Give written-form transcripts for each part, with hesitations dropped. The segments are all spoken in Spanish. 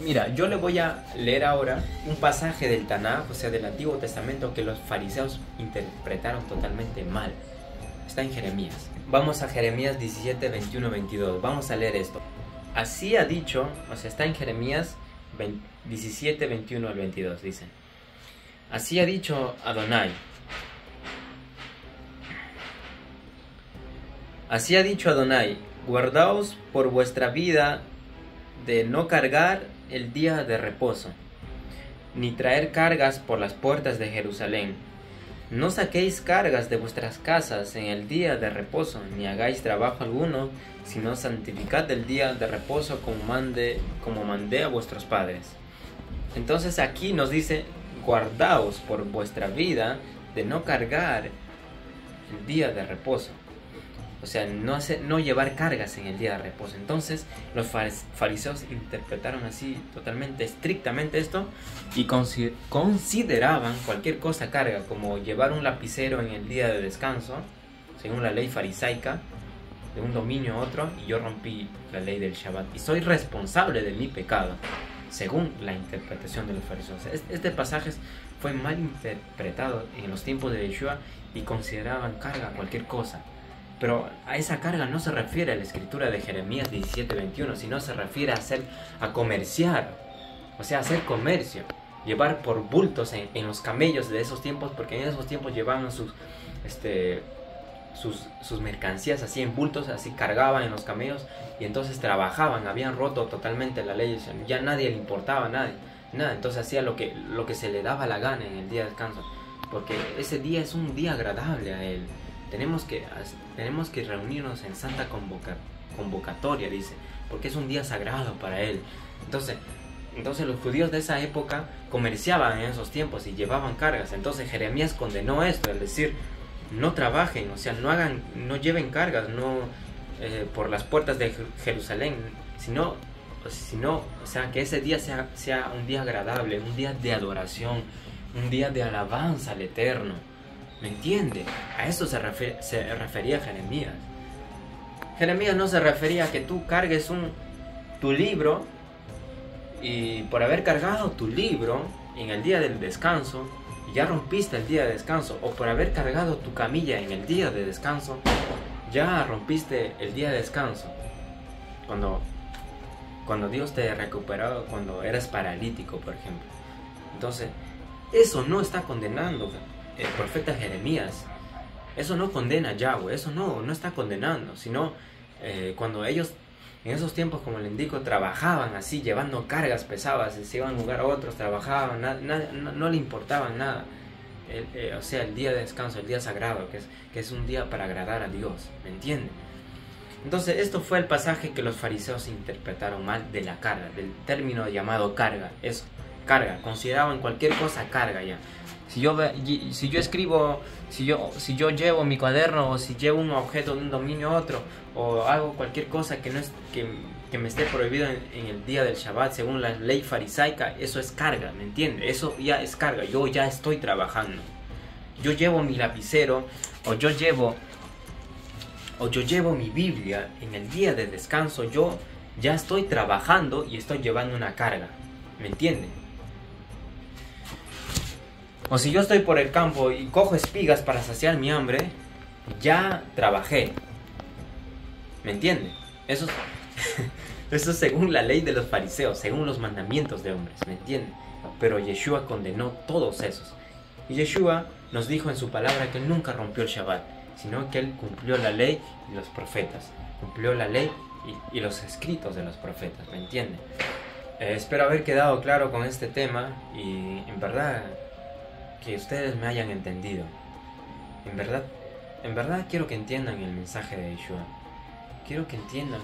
Mira, yo le voy a leer ahora un pasaje del Tanaj, o sea, del Antiguo Testamento, que los fariseos interpretaron totalmente mal. Está en Jeremías. Vamos a Jeremías 17, 21, 22. Vamos a leer esto. Así ha dicho, o sea, está en Jeremías 17, 21 al 22, dice. Así ha dicho Adonai. Así ha dicho Adonai, guardaos por vuestra vida de no cargar el día de reposo, ni traer cargas por las puertas de Jerusalén. No saquéis cargas de vuestras casas en el día de reposo, ni hagáis trabajo alguno, sino santificad el día de reposo como mandé a vuestros padres. Entonces aquí nos dice, guardaos por vuestra vida de no cargar el día de reposo. O sea, no llevar cargas en el día de reposo. Entonces los fariseos interpretaron así totalmente, estrictamente esto, y consideraban cualquier cosa carga, como llevar un lapicero en el día de descanso, según la ley farisaica, de un dominio a otro, y yo rompí la ley del Shabbat, y soy responsable de mi pecado, según la interpretación de los fariseos. Este pasaje fue mal interpretado en los tiempos de Yeshua, y consideraban carga cualquier cosa. Pero a esa carga no se refiere a la escritura de Jeremías 17:21, sino se refiere a comerciar, o sea, hacer comercio, llevar por bultos en los camellos de esos tiempos, porque en esos tiempos llevaban sus mercancías así en bultos, así cargaban en los camellos, y entonces trabajaban, habían roto totalmente la ley, ya nadie le importaba, nada, entonces hacía lo que se le daba la gana en el día de descanso, porque ese día es un día agradable a él. Tenemos que reunirnos en santa convocatoria, dice, porque es un día sagrado para él. Entonces los judíos de esa época comerciaban en esos tiempos y llevaban cargas. Entonces Jeremías condenó esto, es decir, no trabajen, o sea, no lleven cargas, por las puertas de Jerusalén, sino, o sea, que ese día sea un día agradable, un día de adoración, un día de alabanza al Eterno. ¿Me entiende? A eso se refería Jeremías. Jeremías no se refería a que tú cargues tu libro, y por haber cargado tu libro en el día del descanso, ya rompiste el día de descanso, o por haber cargado tu camilla en el día de descanso, ya rompiste el día de descanso. Cuando Dios te recuperó, cuando eras paralítico, por ejemplo. Entonces, eso no está condenando el profeta Jeremías. Eso no condena a Yahweh, eso no está condenando, sino cuando ellos en esos tiempos, como le indico, trabajaban así, llevando cargas pesadas, se iban a un lugar a otros, trabajaban, no le importaban nada. O sea, el día de descanso, el día sagrado, que es un día para agradar a Dios, ¿me entiende? Entonces esto fue el pasaje que los fariseos interpretaron mal de la carga, del término llamado carga. Eso, carga, consideraban cualquier cosa carga ya. Si yo escribo, si yo llevo mi cuaderno, o si llevo un objeto de un dominio a otro, o hago cualquier cosa que me esté prohibido en el día del Shabbat según la ley farisaica, eso es carga, ¿me entiende? Eso ya es carga, yo ya estoy trabajando. Yo llevo mi lapicero, o yo llevo mi Biblia en el día de descanso, yo ya estoy trabajando y estoy llevando una carga, ¿me entiende? O si yo estoy por el campo y cojo espigas para saciar mi hambre, ya trabajé. ¿Me entiende? Eso es según la ley de los fariseos, según los mandamientos de hombres, ¿me entiende? Pero Yeshua condenó todos esos. Y Yeshua nos dijo en su palabra que él nunca rompió el Shabbat, sino que él cumplió la ley y los profetas. Cumplió la ley y los escritos de los profetas, ¿me entiende? Espero haber quedado claro con este tema y en verdad que ustedes me hayan entendido. En verdad quiero que entiendan el mensaje de Yeshua. Quiero que entiendan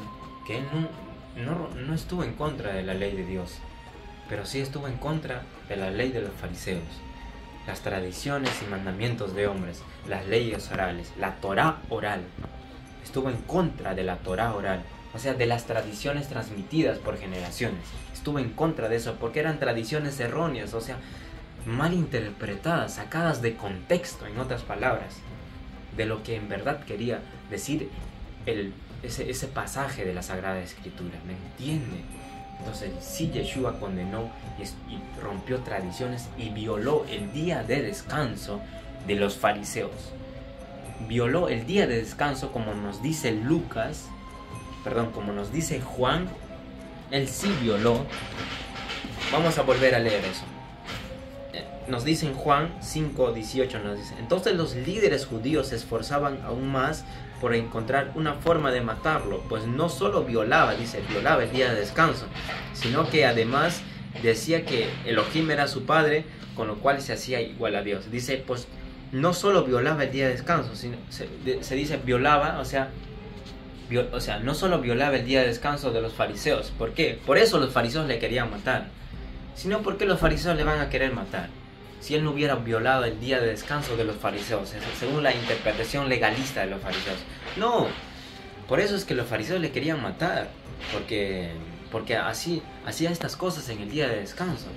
que él no estuvo en contra de la ley de Dios, pero sí estuvo en contra de la ley de los fariseos, las tradiciones y mandamientos de hombres, las leyes orales, la Torá oral. Estuvo en contra de la Torá oral, o sea, de las tradiciones transmitidas por generaciones. Estuvo en contra de eso porque eran tradiciones erróneas, o sea, mal interpretadas, sacadas de contexto, en otras palabras, de lo que en verdad quería decir ese pasaje de la Sagrada Escritura, ¿me entiende? Entonces sí, Yeshua condenó y rompió tradiciones y violó el día de descanso de los fariseos. Violó el día de descanso, como nos dice como nos dice Juan. Él sí violó. Vamos a volver a leer eso. Nos dice en Juan 5:18, nos dice: entonces los líderes judíos se esforzaban aún más por encontrar una forma de matarlo, pues no solo violaba el día de descanso, sino que además decía que Elohim era su padre, con lo cual se hacía igual a Dios. Dice, pues no solo violaba el día de descanso, sino se dice violaba, o sea, no solo violaba el día de descanso de los fariseos. ¿Por qué? Por eso los fariseos le querían matar. Sino porque los fariseos le van a querer matar si él no hubiera violado el día de descanso de los fariseos, según la interpretación legalista de los fariseos. No, por eso es que los fariseos le querían matar, porque así hacía estas cosas en el día de descanso.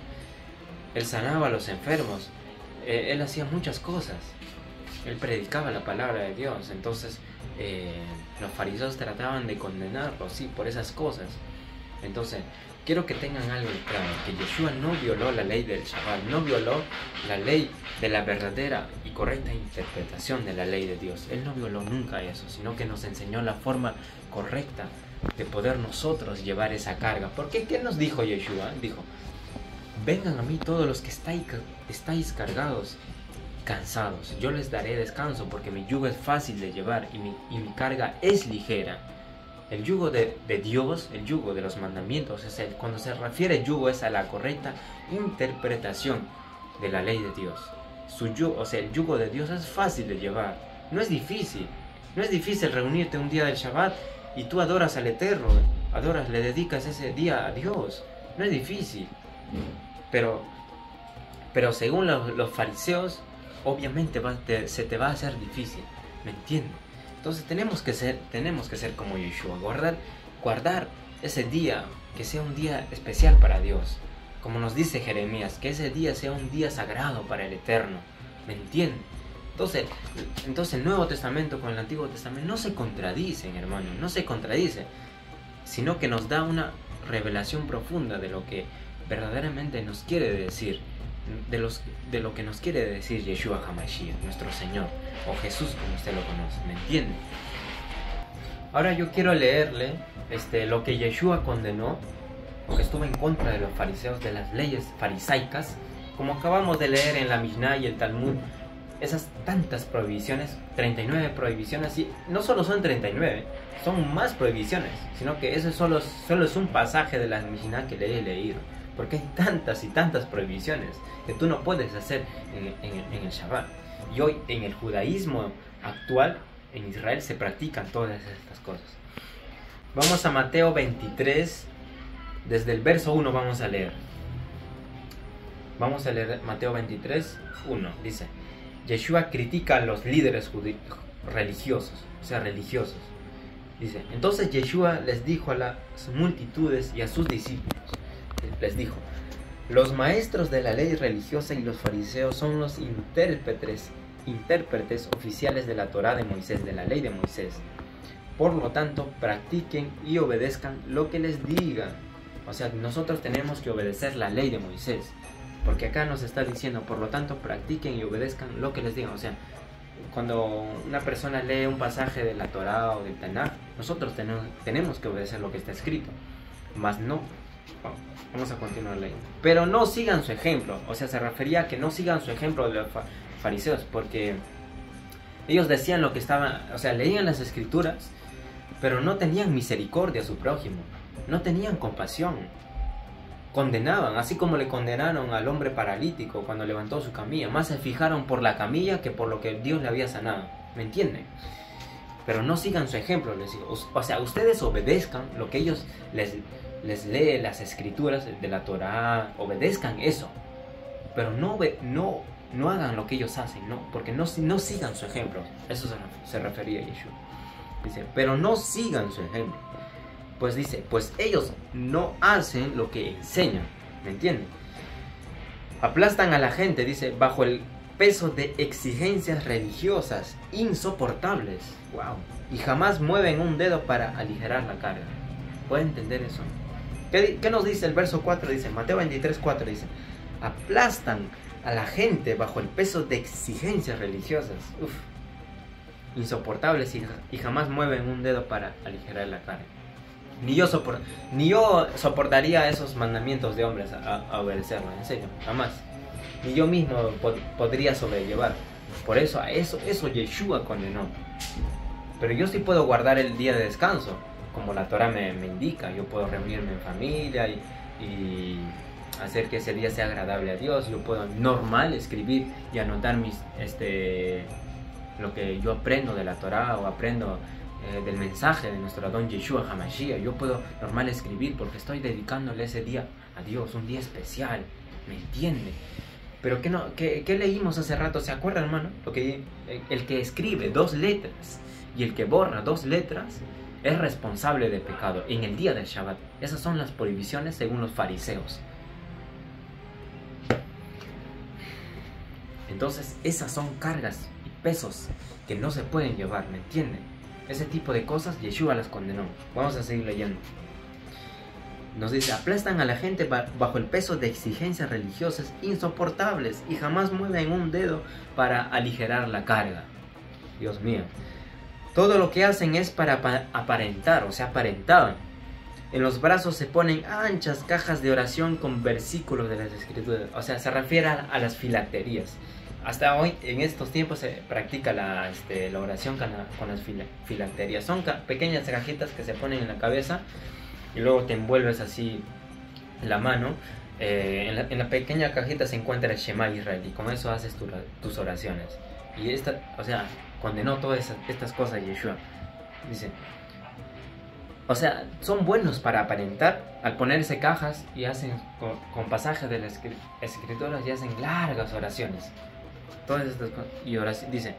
Él sanaba a los enfermos, él hacía muchas cosas, él predicaba la palabra de Dios. Entonces los fariseos trataban de condenarlo, sí, por esas cosas. Entonces quiero que tengan algo claro, que Yeshua no violó la ley del Shabbat, no violó la ley de la verdadera y correcta interpretación de la ley de Dios. Él no violó nunca eso, sino que nos enseñó la forma correcta de poder nosotros llevar esa carga. Porque ¿qué nos dijo Yeshua? Dijo: vengan a mí todos los que estáis cargados, cansados, yo les daré descanso, porque mi yugo es fácil de llevar y mi carga es ligera. El yugo de Dios, el yugo de los mandamientos, cuando se refiere yugo es a la correcta interpretación de la ley de Dios. El yugo de Dios es fácil de llevar, no es difícil. No es difícil reunirte un día del Shabbat y tú adoras al Eterno, le dedicas ese día a Dios. No es difícil. Pero según los fariseos, obviamente se te va a hacer difícil, ¿me entiendes? Entonces tenemos que ser como Yeshua, guardar ese día, que sea un día especial para Dios, como nos dice Jeremías, que ese día sea un día sagrado para el Eterno, ¿me entienden? Entonces el Nuevo Testamento con el Antiguo Testamento no se contradicen, hermano, no se contradice, sino que nos da una revelación profunda de lo que verdaderamente nos quiere decir, de lo que nos quiere decir Yeshua HaMashiach, nuestro Señor, o Jesús como usted lo conoce, ¿me entiende? Ahora yo quiero leerle lo que Yeshua condenó, porque estuvo en contra de los fariseos, de las leyes farisaicas, como acabamos de leer en la Mishnah y el Talmud, esas tantas prohibiciones, 39 prohibiciones, y no solo son 39, son más prohibiciones, sino que ese solo es un pasaje de la Mishnah que le he leído, porque hay tantas y tantas prohibiciones que tú no puedes hacer en el Shabbat. Y hoy en el judaísmo actual, en Israel, se practican todas estas cosas. Vamos a Mateo 23, desde el verso 1 vamos a leer. Vamos a leer Mateo 23, 1. Dice: Yeshua critica a los líderes religiosos. Dice: entonces Yeshua les dijo a las multitudes y a sus discípulos, les dijo: los maestros de la ley religiosa y los fariseos son los intérpretes oficiales de la Torá de Moisés, de la ley de Moisés. Por lo tanto, practiquen y obedezcan lo que les digan. O sea, nosotros tenemos que obedecer la ley de Moisés, porque acá nos está diciendo, por lo tanto, practiquen y obedezcan lo que les digan. O sea, cuando una persona lee un pasaje de la Torá o del Tanaj, nosotros tenemos que obedecer lo que está escrito, más no. Vamos a continuar leyendo. Pero no sigan su ejemplo. O sea, se refería a que no sigan su ejemplo de los fariseos, porque ellos decían lo que estaban, o sea, leían las escrituras, pero no tenían misericordia a su prójimo, no tenían compasión, condenaban, así como le condenaron al hombre paralítico cuando levantó su camilla. Más se fijaron por la camilla que por lo que Dios le había sanado, ¿me entienden? Pero no sigan su ejemplo, les digo. O sea, ustedes obedezcan lo que ellos les lee, las escrituras de la Torá, obedezcan eso, pero no hagan lo que ellos hacen, no, porque no sigan su ejemplo. Eso se refería a Yeshua. Dice, pero no sigan su ejemplo. Pues dice, pues ellos no hacen lo que enseñan, ¿me entienden? Aplastan a la gente, dice, bajo el peso de exigencias religiosas insoportables. Wow. Y jamás mueven un dedo para aligerar la carga. ¿Pueden entender eso? ¿Qué nos dice el verso 4? Dice, Mateo 23, 4 dice, aplastan a la gente bajo el peso de exigencias religiosas. Uf, insoportables y jamás mueven un dedo para aligerar la carga. Ni yo soportaría esos mandamientos de hombres a obedecerlo, en serio, jamás. Ni yo mismo podría sobrellevar. Por eso Yeshua condenó. Pero yo sí puedo guardar el día de descanso, como la Torah me indica. Yo puedo reunirme en familia y hacer que ese día sea agradable a Dios. Yo puedo normal escribir y anotar lo que yo aprendo de la Torah o aprendo del mensaje de nuestro Adón Yeshua HaMashiach. Yo puedo normal escribir porque estoy dedicándole ese día a Dios, un día especial, ¿me entiende? Pero ¿qué leímos hace rato? ¿Se acuerda, hermano? El que escribe 2 letras y el que borra 2 letras es responsable de pecado en el día del Shabbat. Esas son las prohibiciones según los fariseos. Entonces esas son cargas y pesos que no se pueden llevar, ¿me entienden? Ese tipo de cosas Yeshua las condenó. Vamos a seguir leyendo. Nos dice, aplastan a la gente bajo el peso de exigencias religiosas insoportables y jamás mueven un dedo para aligerar la carga. Dios mío. Todo lo que hacen es para aparentar, o sea, aparentaban. En los brazos se ponen anchas cajas de oración con versículos de las Escrituras. O sea, se refiere a las filacterías. Hasta hoy, en estos tiempos, se practica la oración con las filacterías. Son pequeñas cajitas que se ponen en la cabeza y luego te envuelves así la mano. En la pequeña cajita se encuentra el Shema Israel y con eso haces tus oraciones. Y condenó todas estas cosas Yeshua. Dice, o sea, son buenos para aparentar al ponerse cajas y hacen con pasajes de las Escrituras y hacen largas oraciones. Todas estas cosas. Y dice,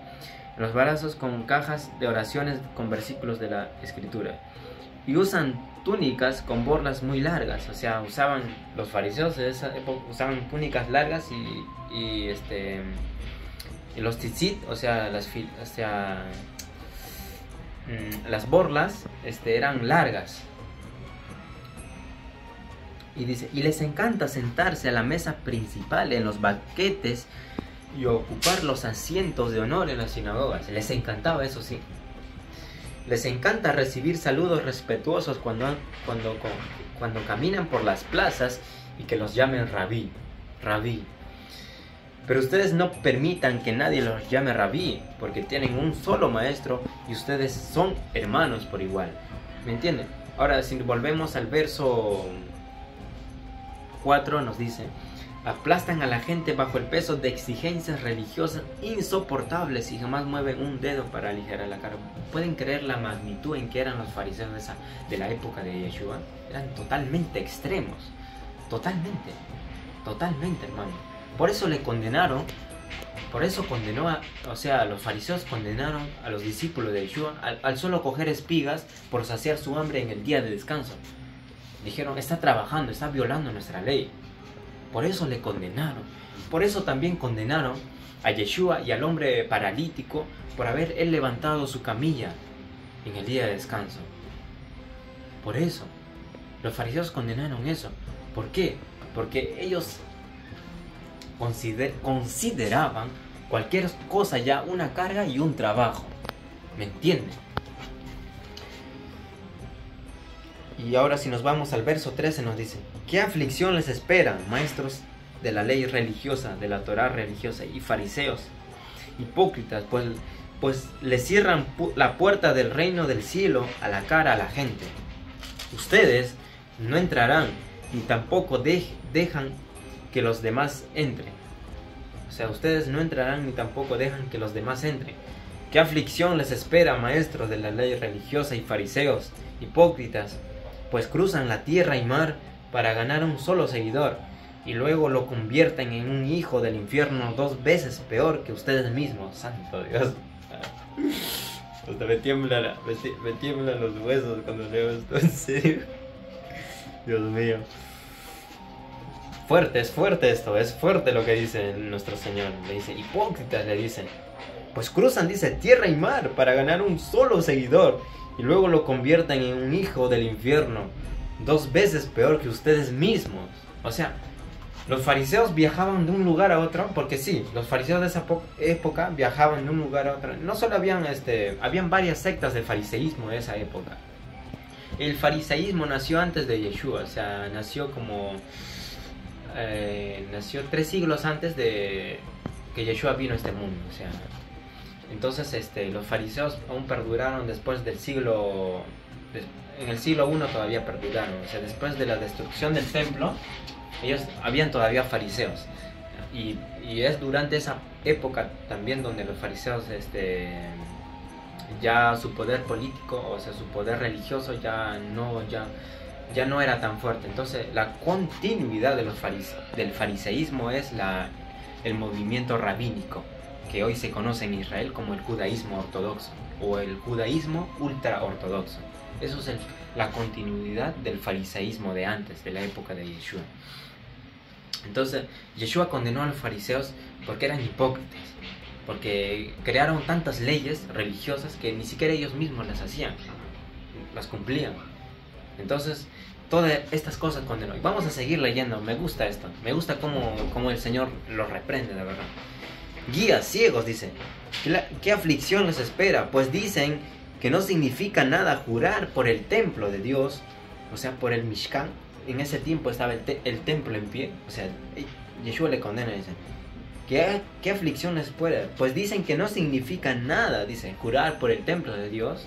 los brazos con cajas de oraciones con versículos de la Escritura. Y usan túnicas con borlas muy largas. O sea, los fariseos de esa época usaban túnicas largas y los tzitzit, o sea, las borlas eran largas. Y dice, y les encanta sentarse a la mesa principal en los banquetes y ocupar los asientos de honor en las sinagogas. Les encantaba, eso sí. Les encanta recibir saludos respetuosos cuando caminan por las plazas y que los llamen rabí. Pero ustedes no permitan que nadie los llame rabí, porque tienen un solo maestro y ustedes son hermanos por igual. ¿Me entienden? Ahora, si volvemos al verso 4, nos dice, aplastan a la gente bajo el peso de exigencias religiosas insoportables y jamás mueven un dedo para aligerar la carga. ¿Pueden creer la magnitud en que eran los fariseos de la época de Yeshua? Eran totalmente extremos. Totalmente, hermano. Por eso le condenaron, los fariseos condenaron a los discípulos de Yeshua al solo coger espigas por saciar su hambre en el día de descanso. Dijeron, está trabajando, está violando nuestra ley. Por eso le condenaron. Por eso también condenaron a Yeshua y al hombre paralítico por haber él levantado su camilla en el día de descanso. Por eso, los fariseos condenaron eso. ¿Por qué? Porque ellos consideraban cualquier cosa ya una carga y un trabajo. ¿Me entienden? Y ahora si nos vamos al verso 13 nos dice, ¿qué aflicción les espera, maestros de la ley religiosa, de la Torah religiosa y fariseos, hipócritas, pues les cierran la puerta del reino del cielo a la cara a la gente? Ustedes no entrarán, ni tampoco dejan que los demás entren. O sea, ustedes no entrarán ni tampoco dejan que los demás entren. ¿Qué aflicción les espera, maestros de la ley religiosa y fariseos, hipócritas? Pues cruzan la tierra y mar para ganar un solo seguidor, y luego lo convierten en un hijo del infierno 2 veces peor que ustedes mismos. Santo Dios. Hasta me tiemblan los huesos cuando leo esto, en serio. Dios mío. Es fuerte esto, es fuerte lo que dice nuestro Señor. Le dice, hipócritas, le dicen. Pues cruzan, dice, tierra y mar para ganar un solo seguidor, y luego lo convierten en un hijo del infierno 2 veces peor que ustedes mismos. O sea, los fariseos viajaban de un lugar a otro, porque sí, los fariseos de esa época viajaban de un lugar a otro. No solo habían varias sectas de fariseísmo de esa época. El fariseísmo nació antes de Yeshua, o sea, nació 3 siglos antes de que Yeshua vino a este mundo, o sea. Entonces, los fariseos aún perduraron después del en el siglo I todavía perduraron, o sea, después de la destrucción del templo, ellos habían todavía fariseos. Y es durante esa época también donde los fariseos, ya su poder político, o sea, su poder religioso ya no era tan fuerte. Entonces, la continuidad de del fariseísmo es el movimiento rabínico, que hoy se conoce en Israel como el judaísmo ortodoxo o el judaísmo ultra ortodoxo. Eso es la continuidad del fariseísmo de antes, de la época de Yeshua. Entonces, Yeshua condenó a los fariseos porque eran hipócritas, porque crearon tantas leyes religiosas que ni siquiera ellos mismos las hacían, las cumplían. Entonces, todas estas cosas condenó. Y vamos a seguir leyendo. Me gusta esto. Me gusta cómo el Señor los reprende, de verdad. Guías ciegos, dice. ¿Qué aflicción les espera? Pues dicen que no significa nada jurar por el templo de Dios, o sea, por el Mishkan. En ese tiempo estaba el templo en pie. O sea, Yeshua le condena, dice. ¿Qué aflicción les espera? Pues dicen que no significa nada, dice, jurar por el templo de Dios.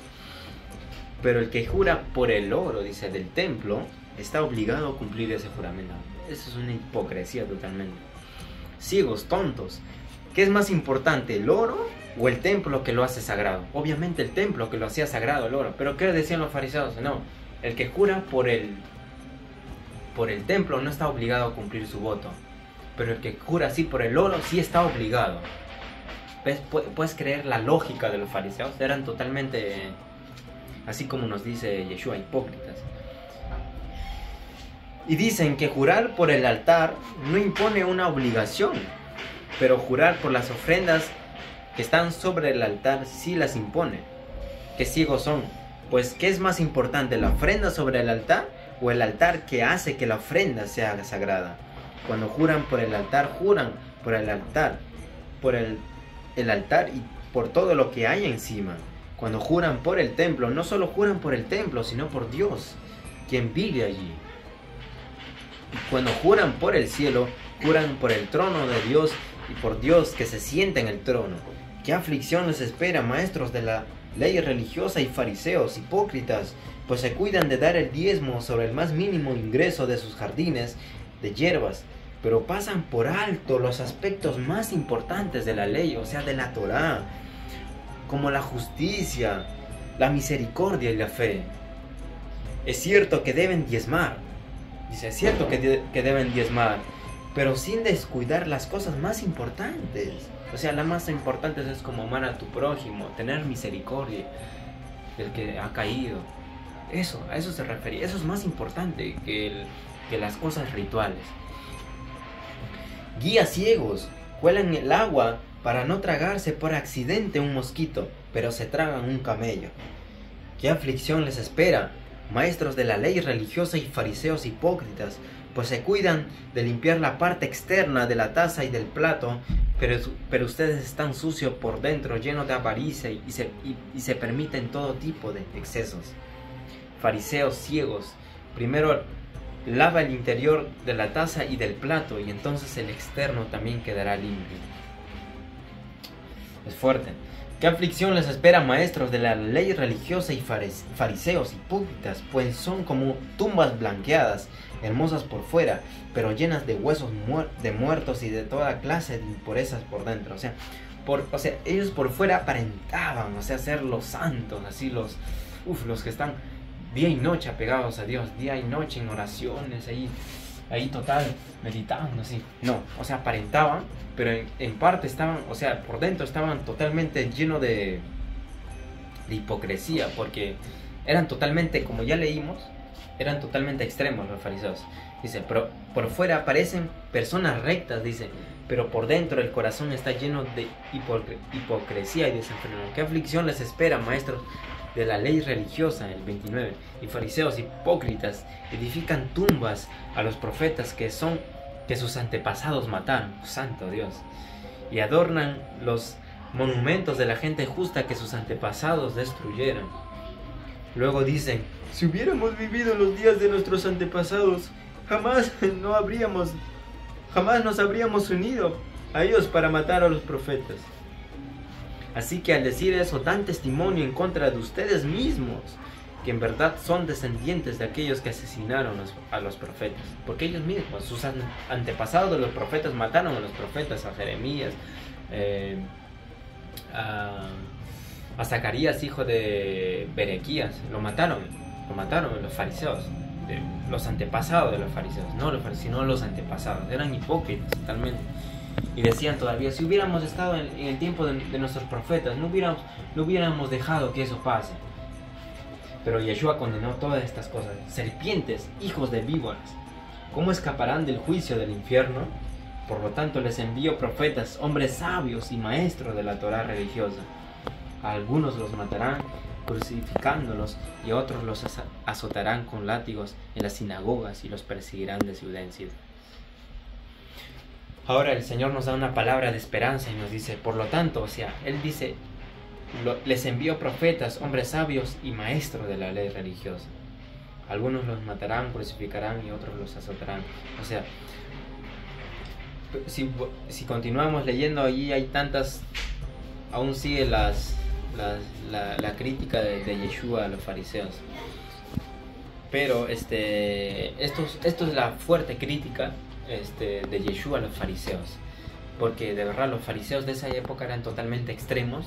Pero el que jura por el oro, dice, del templo, está obligado a cumplir ese juramento. Eso es una hipocresía totalmente. Ciegos, tontos. ¿Qué es más importante, el oro o el templo que lo hace sagrado? Obviamente el templo que lo hacía sagrado, el oro. Pero ¿qué decían los fariseos? No, el que jura por el templo no está obligado a cumplir su voto. Pero el que jura así por el oro sí está obligado. ¿Ves? Puedes creer la lógica de los fariseos. Eran totalmente, así como nos dice Yeshua, hipócritas. Y dicen que jurar por el altar no impone una obligación, pero jurar por las ofrendas que están sobre el altar sí las impone. ¿Qué ciegos son? Pues ¿qué es más importante, la ofrenda sobre el altar o el altar que hace que la ofrenda sea sagrada? Cuando juran por el altar, juran por el altar, el altar y por todo lo que hay encima. Cuando juran por el templo, no solo juran por el templo, sino por Dios, quien vive allí. Y cuando juran por el cielo, juran por el trono de Dios y por Dios que se sienta en el trono. ¿Qué aflicción les espera, maestros de la ley religiosa y fariseos, hipócritas? Pues se cuidan de dar el diezmo sobre el más mínimo ingreso de sus jardines de hierbas, pero pasan por alto los aspectos más importantes de la ley, o sea, de la Torá, como la justicia, la misericordia y la fe. Es cierto que deben diezmar, dice, es cierto que deben diezmar, pero sin descuidar las cosas más importantes. O sea, las más importantes es como amar a tu prójimo, tener misericordia del que ha caído. Eso, a eso se refería. Eso es más importante que las cosas rituales. Guías ciegos, cuelan el agua para no tragarse por accidente un mosquito, pero se tragan un camello. ¿Qué aflicción les espera, maestros de la ley religiosa y fariseos hipócritas? Pues se cuidan de limpiar la parte externa de la taza y del plato, pero ustedes están sucios por dentro, llenos de avaricia y se permiten todo tipo de excesos. Fariseos ciegos, primero lava el interior de la taza y del plato, y entonces el externo también quedará limpio. Es fuerte. ¿Qué aflicción les espera, maestros de la ley religiosa y fariseos hipócritas? Pues son como tumbas blanqueadas, hermosas por fuera, pero llenas de huesos de muertos y de toda clase de impurezas por dentro. O sea, ellos por fuera aparentaban, o sea, ser los santos, así los que están día y noche apegados a Dios, día y noche en oraciones, ahí total, meditando, así. No, o sea, aparentaban, pero en parte estaban, o sea, por dentro estaban totalmente llenos de hipocresía, porque eran totalmente, como ya leímos, eran totalmente extremos los fariseos. Dice, pero por fuera parecen personas rectas, dice, pero por dentro el corazón está lleno de hipocresía y desenfreno. ¿Qué aflicción les espera, maestros de la ley religiosa, el 29, y fariseos hipócritas edifican tumbas a los profetas que sus antepasados mataron, santo Dios, y adornan los monumentos de la gente justa que sus antepasados destruyeron. Luego dicen: si hubiéramos vivido en los días de nuestros antepasados, jamás nos habríamos unido a ellos para matar a los profetas. Así que al decir eso dan testimonio en contra de ustedes mismos, que en verdad son descendientes de aquellos que asesinaron a los profetas. Porque ellos mismos, sus antepasados de los profetas, mataron a los profetas, a Jeremías, a Zacarías, hijo de Berequías. Lo mataron los fariseos, los antepasados de los fariseos, no los fariseos, sino los antepasados. Eran hipócritas totalmente. Y decían todavía: si hubiéramos estado en el tiempo de nuestros profetas, no hubiéramos dejado que eso pase. Pero Yeshua condenó todas estas cosas. Serpientes, hijos de víboras, ¿cómo escaparán del juicio del infierno? Por lo tanto les envío profetas, hombres sabios y maestros de la Torá religiosa. A algunos los matarán crucificándolos, y a otros los azotarán con látigos en las sinagogas y los perseguirán de ciudad en ciudad. Ahora el Señor nos da una palabra de esperanza y nos dice: por lo tanto, Él dice, les envío profetas, hombres sabios y maestros de la ley religiosa. Algunos los matarán, crucificarán, y otros los azotarán. Si continuamos leyendo, allí hay tantas, aún sigue la crítica de Yeshua a los fariseos. Pero esto es la fuerte crítica de Yeshua a los fariseos, porque de verdad los fariseos de esa época eran totalmente extremos,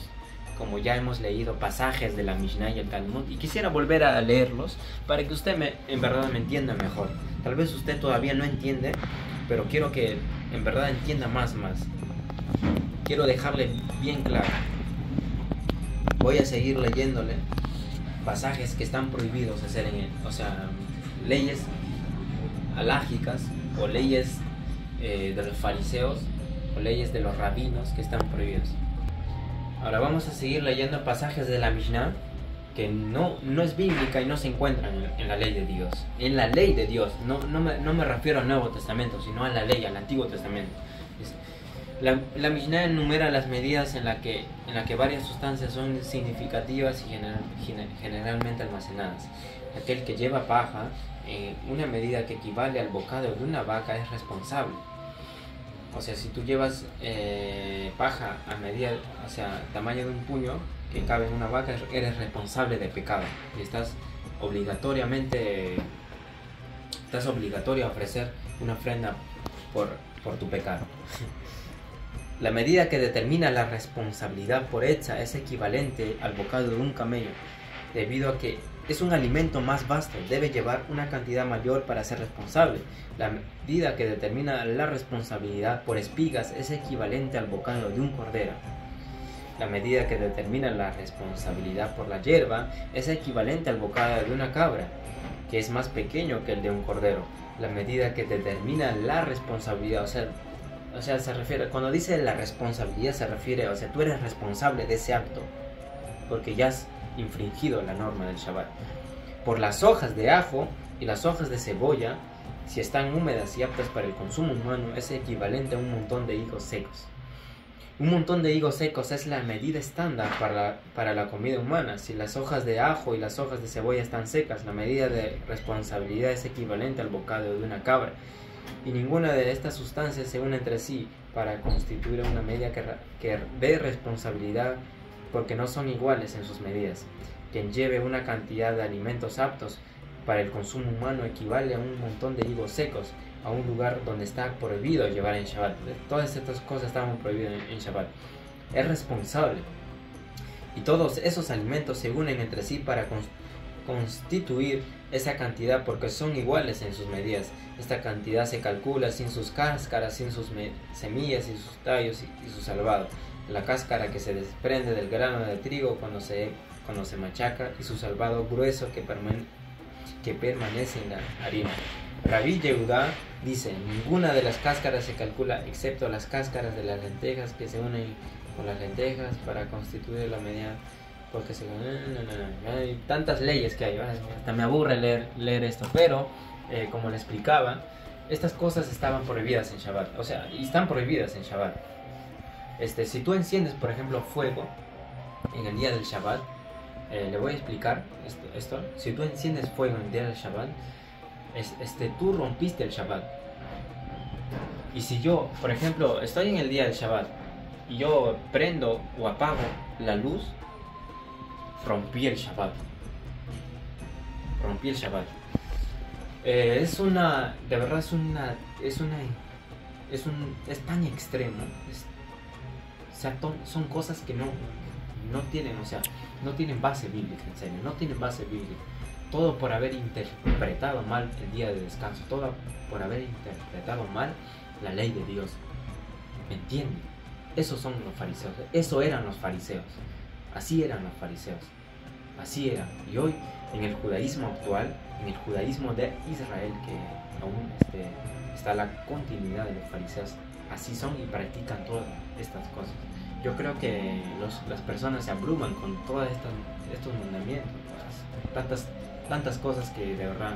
como ya hemos leído pasajes de la Mishnah y el Talmud, y quisiera volver a leerlos para que usted en verdad me entienda mejor. Tal vez usted todavía no entiende, pero quiero que en verdad entienda más. Quiero dejarle bien claro. Voy a seguir leyéndole pasajes que están prohibidos hacer leyes alágicas o leyes de los fariseos o leyes de los rabinos que están prohibidos. Ahora vamos a seguir leyendo pasajes de la Mishnah que no es bíblica y no se encuentran en la ley de Dios. En la ley de Dios, no me refiero al Nuevo Testamento, sino a la ley, al Antiguo Testamento. La Mishnah enumera las medidas en la que varias sustancias son significativas y generalmente almacenadas. Aquel que lleva paja, una medida que equivale al bocado de una vaca, es responsable. Si tú llevas paja a medida, tamaño de un puño que cabe en una vaca, eres responsable de pecado y estás obligatorio a ofrecer una ofrenda por tu pecado. La medida que determina la responsabilidad por hecha es equivalente al bocado de un camello, debido a que es un alimento más vasto, debe llevar una cantidad mayor para ser responsable. La medida que determina la responsabilidad por espigas es equivalente al bocado de un cordero. La medida que determina la responsabilidad por la hierba es equivalente al bocado de una cabra, que es más pequeño que el de un cordero. La medida que determina la responsabilidad, se refiere, cuando dice la responsabilidad, se refiere, tú eres responsable de ese acto, porque ya has infringido la norma del Shabbat. Por las hojas de ajo y las hojas de cebolla, si están húmedas y aptas para el consumo humano, es equivalente a un montón de higos secos. Un montón de higos secos es la medida estándar para la comida humana. Si las hojas de ajo y las hojas de cebolla están secas, la medida de responsabilidad es equivalente al bocado de una cabra. Y ninguna de estas sustancias se une entre sí para constituir una medida que dé responsabilidad, porque no son iguales en sus medidas. Quien lleve una cantidad de alimentos aptos para el consumo humano equivale a un montón de higos secos, a un lugar donde está prohibido llevar en Shabbat. Todas estas cosas estaban prohibidas en Shabbat. Es responsable. Y todos esos alimentos se unen entre sí para constituir esa cantidad, porque son iguales en sus medidas. Esta cantidad se calcula sin sus cáscaras, sin sus semillas, sin sus tallos y su salvado. La cáscara que se desprende del grano de trigo cuando se machaca, y su salvado grueso que permanece en la harina. Rabí Yehudá dice: ninguna de las cáscaras se calcula excepto las cáscaras de las lentejas, que se unen con las lentejas para constituir la medida porque hay tantas leyes que hay, hasta me aburre leer esto, pero como le explicaba, estas cosas estaban prohibidas en Shabbat, o sea, y están prohibidas en Shabbat. Si tú enciendes, por ejemplo, fuego en el día del Shabbat, le voy a explicar esto. Si tú enciendes fuego en el día del Shabbat, tú rompiste el Shabbat. Y si yo, por ejemplo, estoy en el día del Shabbat y yo prendo o apago la luz, rompí el Shabbat. Rompí el Shabbat. De verdad es tan extremo. O sea, son cosas que no tienen, o sea, no tienen base bíblica, en serio, no tienen base bíblica. Todo por haber interpretado mal el día de descanso, todo por haber interpretado mal la ley de Dios. ¿Me entienden? Esos son los fariseos, eso eran los fariseos, así eran los fariseos, así eran. Y hoy, en el judaísmo actual, en el judaísmo de Israel, que aún está la continuidad de los fariseos, así son y practican todas estas cosas. Yo creo que las personas se abruman con todos estos mandamientos, tantas cosas que de verdad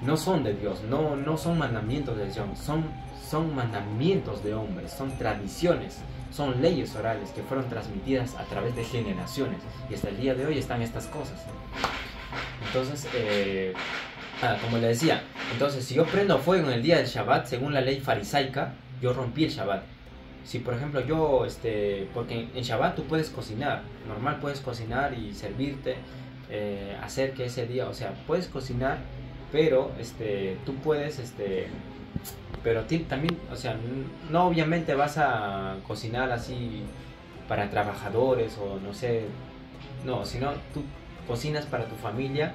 no son de Dios, no son mandamientos de Dios, son mandamientos de hombres, son tradiciones, son leyes orales que fueron transmitidas a través de generaciones, y hasta el día de hoy están estas cosas. Entonces, como le decía, entonces si yo prendo fuego en el día del Shabbat, según la ley farisaica, yo rompí el Shabbat. Si por ejemplo yo, porque en Shabbat tú puedes cocinar, normal puedes cocinar y servirte, hacer que ese día, o sea, puedes cocinar, pero tú puedes, pero también, o sea, no obviamente vas a cocinar así para trabajadores o no sé, no, sino tú cocinas para tu familia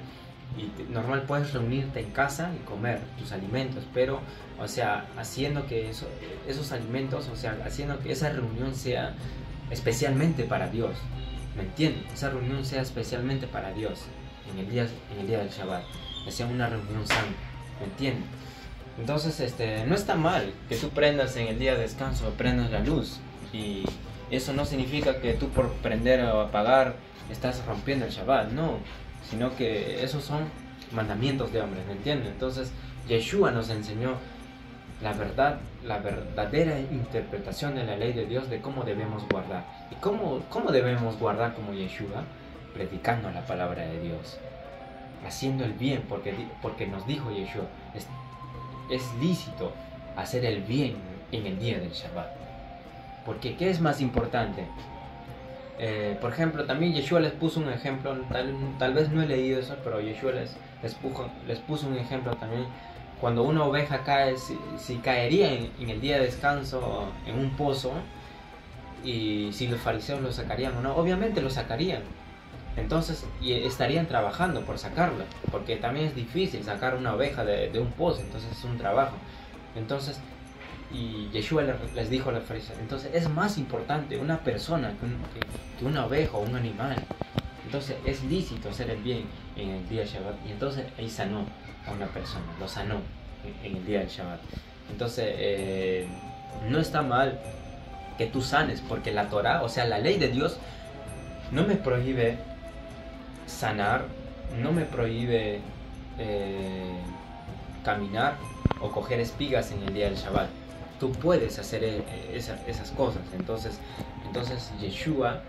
y normal puedes reunirte en casa y comer tus alimentos, pero, o sea, haciendo que esos alimentos, o sea, haciendo que esa reunión sea especialmente para Dios, ¿me entiendes? Esa reunión sea especialmente para Dios en el día del Shabbat, que sea una reunión santa, ¿me entiendes? Entonces, no está mal que tú prendas en el día de descanso, prendas la luz, y eso no significa que tú por prender o apagar estás rompiendo el Shabbat, no, sino que esos son mandamientos de hombres, ¿me entiendes? Entonces, Yeshua nos enseñó la verdadera interpretación de la ley de Dios, de cómo debemos guardar. ¿Y cómo debemos guardar como Yeshua? Predicando la palabra de Dios, haciendo el bien, porque nos dijo Yeshua, es lícito hacer el bien en el día del Shabbat. Porque ¿qué es más importante? Por ejemplo, también Yeshua les puso un ejemplo, tal vez no he leído eso, pero Yeshua les puso un ejemplo también. Cuando una oveja cae, si caería en el día de descanso en un pozo, y si los fariseos lo sacarían o no, obviamente lo sacarían. Entonces, y estarían trabajando por sacarla, porque también es difícil sacar una oveja de un pozo, entonces es un trabajo. Entonces, y Yeshua les dijo a los fariseos, entonces es más importante una persona que una oveja o un animal. Entonces es lícito hacer el bien en el día del Shabbat. Y entonces ahí sanó a una persona, lo sanó en el día del Shabbat. Entonces no está mal que tú sanes, porque la Torah, o sea, la ley de Dios, no me prohíbe sanar, no me prohíbe caminar o coger espigas en el día del Shabbat. Tú puedes hacer esas cosas. Entonces Yeshua,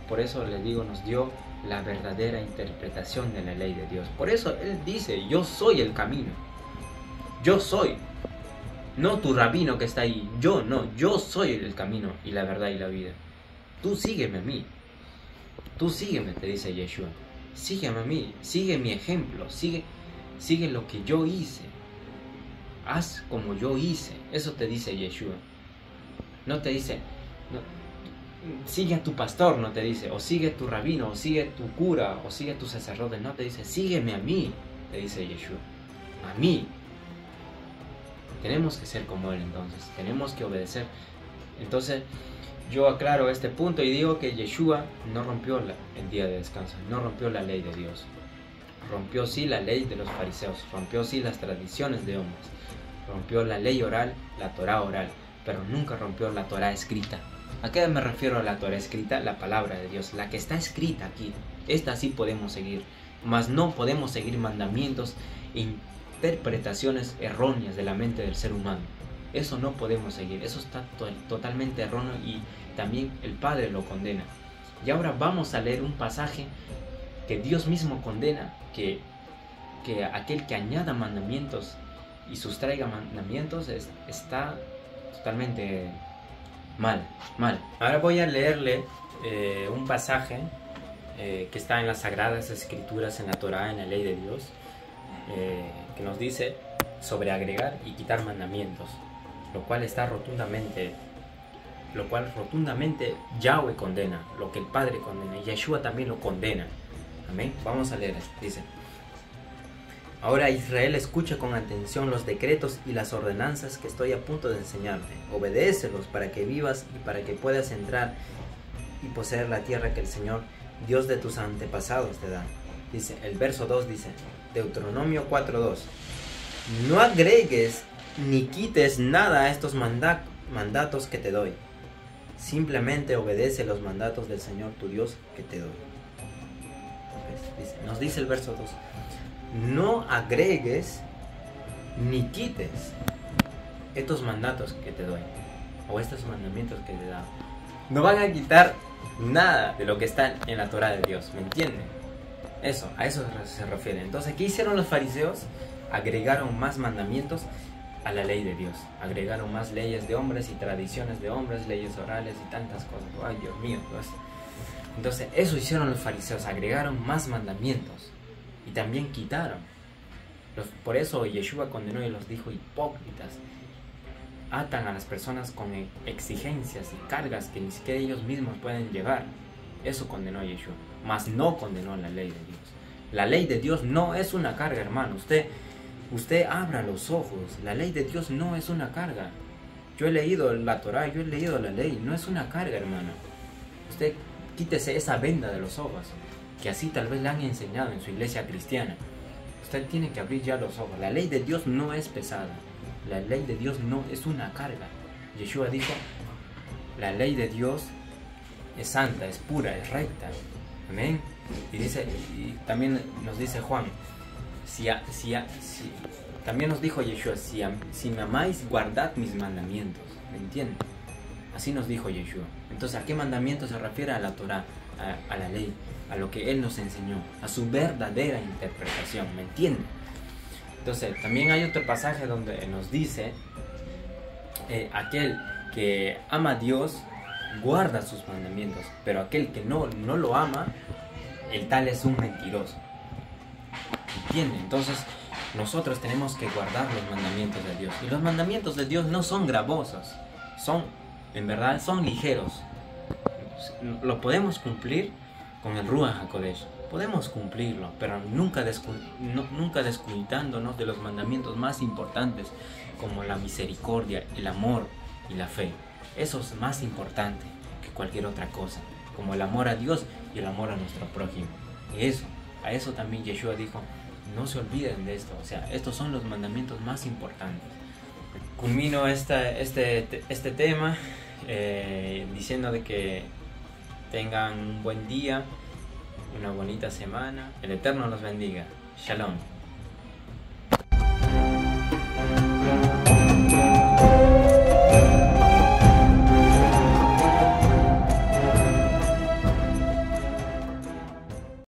por eso les digo, nos dio la verdadera interpretación de la ley de Dios. Por eso Él dice, yo soy el camino. Yo soy. No tu rabino que está ahí. Yo soy el camino y la verdad y la vida. Tú sígueme a mí. Tú sígueme, te dice Yeshua. Sígueme a mí. Sigue mi ejemplo. Sigue lo que yo hice. Haz como yo hice. Eso te dice Yeshua. No te dice, sigue a tu pastor, no te dice, o sigue tu rabino, o sigue tu cura, o sigue tu sacerdote. No te dice, sígueme a mí, te dice Yeshua. A mí. Tenemos que ser como Él, entonces. Tenemos que obedecer. Entonces, yo aclaro este punto y digo que Yeshua no rompió el día de descanso, no rompió la ley de Dios. Rompió sí la ley de los fariseos, rompió sí las tradiciones de hombres, rompió la ley oral, la Torah oral, pero nunca rompió la Torah escrita. ¿A qué me refiero a la Torá escrita? La palabra de Dios, la que está escrita aquí. Esta sí podemos seguir, mas no podemos seguir mandamientos e interpretaciones erróneas de la mente del ser humano. Eso no podemos seguir, eso está totalmente erróneo y también el Padre lo condena. Y ahora vamos a leer un pasaje que Dios mismo condena, que aquel que añada mandamientos y sustraiga mandamientos está totalmente mal. Ahora voy a leerle un pasaje que está en las Sagradas Escrituras, en la Torá, en la ley de Dios, que nos dice sobre agregar y quitar mandamientos, lo cual rotundamente Yahweh condena, lo que el Padre condena, y Yeshua también lo condena. Amén. Vamos a leer. Dice: ahora Israel, escucha con atención los decretos y las ordenanzas que estoy a punto de enseñarte. Obedécelos para que vivas y para que puedas entrar y poseer la tierra que el Señor, Dios de tus antepasados, te da. Dice, el verso 2 dice, Deuteronomio 4:2: no agregues ni quites nada a estos mandatos que te doy. Simplemente obedece los mandatos del Señor tu Dios que te doy. Nos dice el verso 2: no agregues ni quites estos mandatos que te doy, o estos mandamientos que te he dado. No van a quitar nada de lo que está en la Torá de Dios, ¿me entienden? A eso se refiere. Entonces, ¿qué hicieron los fariseos? Agregaron más mandamientos a la ley de Dios. Agregaron más leyes de hombres y tradiciones de hombres, leyes orales y tantas cosas. Ay, Dios mío. Entonces, eso hicieron los fariseos. Agregaron más mandamientos y también quitaron. Por eso Yeshua condenó y los dijo hipócritas. Atan a las personas con exigencias y cargas que ni siquiera ellos mismos pueden llevar. Eso condenó Yeshua, mas no condenó la ley de Dios. La ley de Dios no es una carga, hermano. Usted abra los ojos. La ley de Dios no es una carga. Yo he leído la Torá, yo he leído la ley. No es una carga, hermano. Usted quítese esa venda de los ojos, que así tal vez le han enseñado en su iglesia cristiana. Usted tiene que abrir ya los ojos. La ley de Dios no es pesada. La ley de Dios no es una carga. Yeshua dijo, la ley de Dios es santa, es pura, es recta. Amén. Y también nos dice Juan, también nos dijo Yeshua, si me amáis, guardad mis mandamientos. ¿Me entienden? Así nos dijo Yeshua. Entonces, ¿a qué mandamiento se refiere? A la Torá, a la ley, a lo que Él nos enseñó, a su verdadera interpretación. ¿Me entienden? Entonces, también hay otro pasaje donde nos dice, aquel que ama a Dios guarda sus mandamientos, pero aquel que no lo ama, el tal es un mentiroso. ¿Entienden? Entonces, nosotros tenemos que guardar los mandamientos de Dios. Y los mandamientos de Dios no son gravosos, en verdad son ligeros. Lo podemos cumplir con el Ruach HaKodesh. Podemos cumplirlo, pero nunca descuidándonos de los mandamientos más importantes, como la misericordia, el amor y la fe. Eso es más importante que cualquier otra cosa, como el amor a Dios y el amor a nuestro prójimo. A eso también Yeshua dijo, no se olviden de esto. O sea, estos son los mandamientos más importantes. Culmino este tema diciendo de que tengan un buen día, una bonita semana. El Eterno los bendiga. Shalom.